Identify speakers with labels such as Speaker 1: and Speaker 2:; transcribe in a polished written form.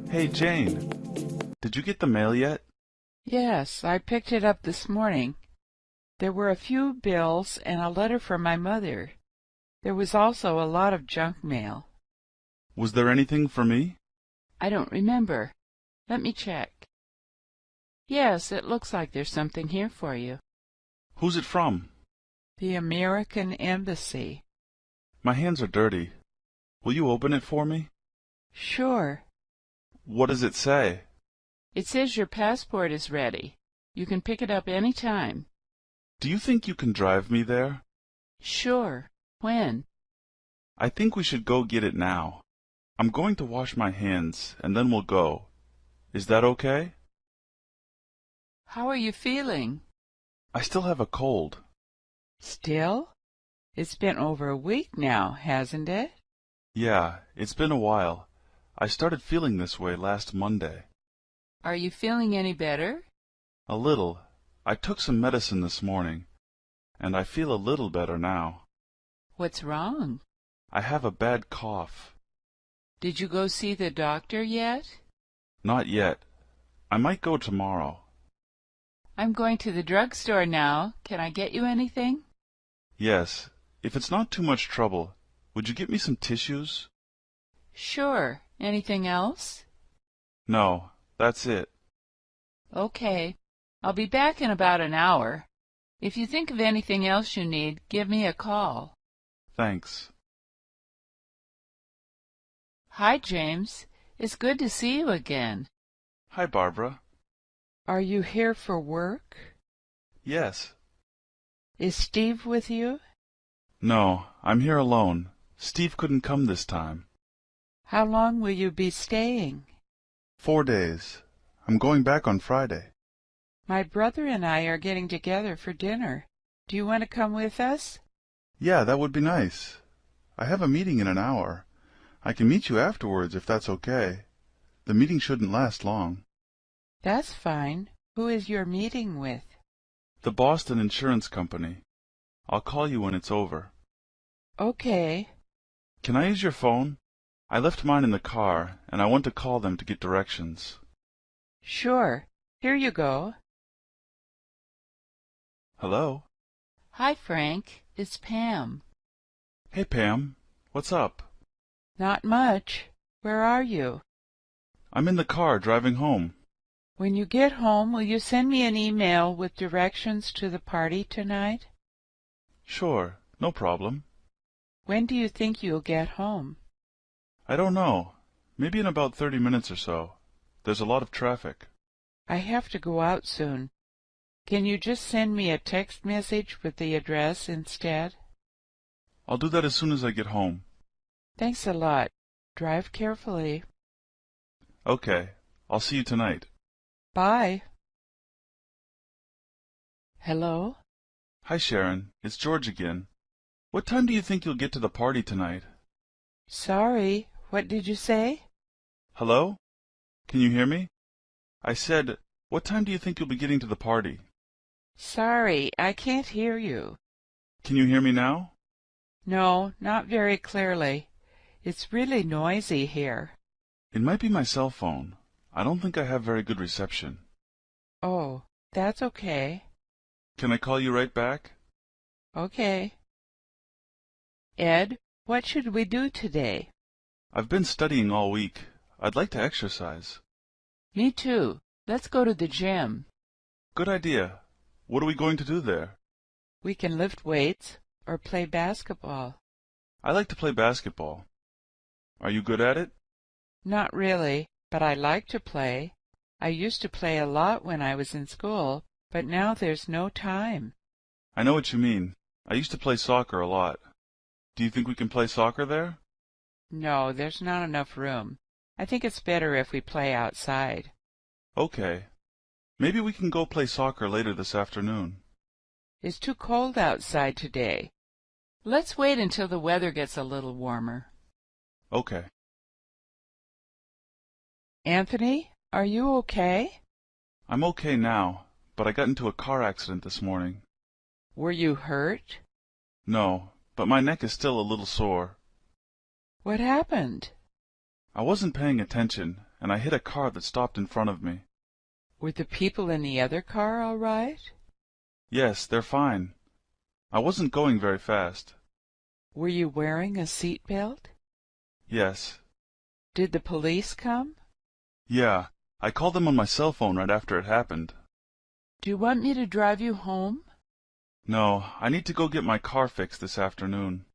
Speaker 1: Hey, Jane, did you get the mail yet?
Speaker 2: Yes, I picked it up this morning. There were a few bills and a letter from my mother. There was also a lot of junk mail.
Speaker 1: Was there anything for me?
Speaker 2: I don't remember. Let me check. Yes, it looks like there's something here for you.
Speaker 1: Who's it from?
Speaker 2: The American Embassy.
Speaker 1: My hands are dirty. Will you open it for me?
Speaker 2: Sure.
Speaker 1: What does it say?
Speaker 2: It says your passport is ready. You can pick it up any time.
Speaker 1: Do you think you can drive me there?
Speaker 2: Sure. When?
Speaker 1: I think we should go get it now. I'm going to wash my hands, and then we'll go. Is that okay?
Speaker 2: How are you feeling?
Speaker 1: I still have a cold.
Speaker 2: Still? It's been over a week now, hasn't it?
Speaker 1: Yeah, it's been a while. I started feeling this way last Monday.
Speaker 2: Are you feeling any better?
Speaker 1: A little. I took some medicine this morning, and I feel a little better now.
Speaker 2: What's wrong?
Speaker 1: I have a bad cough.
Speaker 2: Did you go see the doctor yet?
Speaker 1: Not yet. I might go tomorrow.
Speaker 2: I'm going to the drugstore now. Can I get you anything?
Speaker 1: Yes. If it's not too much trouble, would you get me some tissues?
Speaker 2: Sure. Anything else?
Speaker 1: No, that's it.
Speaker 2: Okay. I'll be back in about an hour. If you think of anything else you need, give me a call.
Speaker 1: Thanks.
Speaker 2: Hi, James. It's good to see you again.
Speaker 1: Hi, Barbara.
Speaker 2: Are you here for work?
Speaker 1: Yes.
Speaker 2: Is Steve with you?
Speaker 1: No, I'm here alone. Steve couldn't come this time.
Speaker 2: How long will you be staying?
Speaker 1: 4 days. I'm going back on Friday.
Speaker 2: My brother and I are getting together for dinner. Do you want to come with us?
Speaker 1: Yeah, that would be nice. I have a meeting in an hour. I can meet you afterwards if that's okay. The meeting shouldn't last long.
Speaker 2: That's fine. Who is your meeting with?
Speaker 1: The Boston Insurance Company. I'll call you when it's over.
Speaker 2: Okay.
Speaker 1: Can I use your phone? I left mine in the car, and I want to call them to get directions.
Speaker 2: Sure. Here you go.
Speaker 1: Hello?
Speaker 2: Hi, Frank. It's Pam.
Speaker 1: Hey, Pam. What's up?
Speaker 2: Not much. Where are you?
Speaker 1: I'm in the car driving home.
Speaker 2: When you get home, will you send me an email with directions to the party tonight?
Speaker 1: Sure, no problem.
Speaker 2: When do you think you'll get home?
Speaker 1: I don't know. Maybe in about 30 minutes or so. There's a lot of traffic.
Speaker 2: I have to go out soon. Can you just send me a text message with the address instead?
Speaker 1: I'll do that as soon as I get home.
Speaker 2: Thanks a lot. Drive carefully.
Speaker 1: Okay. I'll see you tonight.
Speaker 2: Bye. Hello?
Speaker 1: Hi, Sharon. It's George again. What time do you think you'll get to the party tonight?
Speaker 2: Sorry, what did you say?
Speaker 1: Hello? Can you hear me? I said, what time do you think you'll be getting to the party?
Speaker 2: Sorry, I can't hear you.
Speaker 1: Can you hear me now?
Speaker 2: No, not very clearly. It's really noisy here.
Speaker 1: It might be my cell phone. I don't think I have very good reception.
Speaker 2: Oh, that's okay.
Speaker 1: Can I call you right back?
Speaker 2: Okay. Ed, what should we do today?
Speaker 1: I've been studying all week. I'd like to exercise.
Speaker 2: Me too. Let's go to the gym.
Speaker 1: Good idea. What are we going to do there?
Speaker 2: We can lift weights or play basketball.
Speaker 1: I like to play basketball. Are you good at it?
Speaker 2: Not really, but I like to play. I used to play a lot when I was in school, but now there's no time.
Speaker 1: I know what you mean. I used to play soccer a lot. Do you think we can play soccer there?
Speaker 2: No, there's not enough room. I think it's better if we play outside.
Speaker 1: Okay. Maybe we can go play soccer later this afternoon.
Speaker 2: It's too cold outside today. Let's wait until the weather gets a little warmer.
Speaker 1: Okay.
Speaker 2: Anthony, are you okay?
Speaker 1: I'm okay now, but I got into a car accident this morning.
Speaker 2: Were you hurt?
Speaker 1: No, but my neck is still a little sore.
Speaker 2: What happened?
Speaker 1: I wasn't paying attention, and I hit a car that stopped in front of me.
Speaker 2: Were the people in the other car all right?
Speaker 1: Yes, they're fine. I wasn't going very fast.
Speaker 2: Were you wearing a seat belt?
Speaker 1: Yes.
Speaker 2: Did the police come?
Speaker 1: Yeah, I called them on my cell phone right after it happened.
Speaker 2: Do you want me to drive you home?
Speaker 1: No, I need to go get my car fixed this afternoon.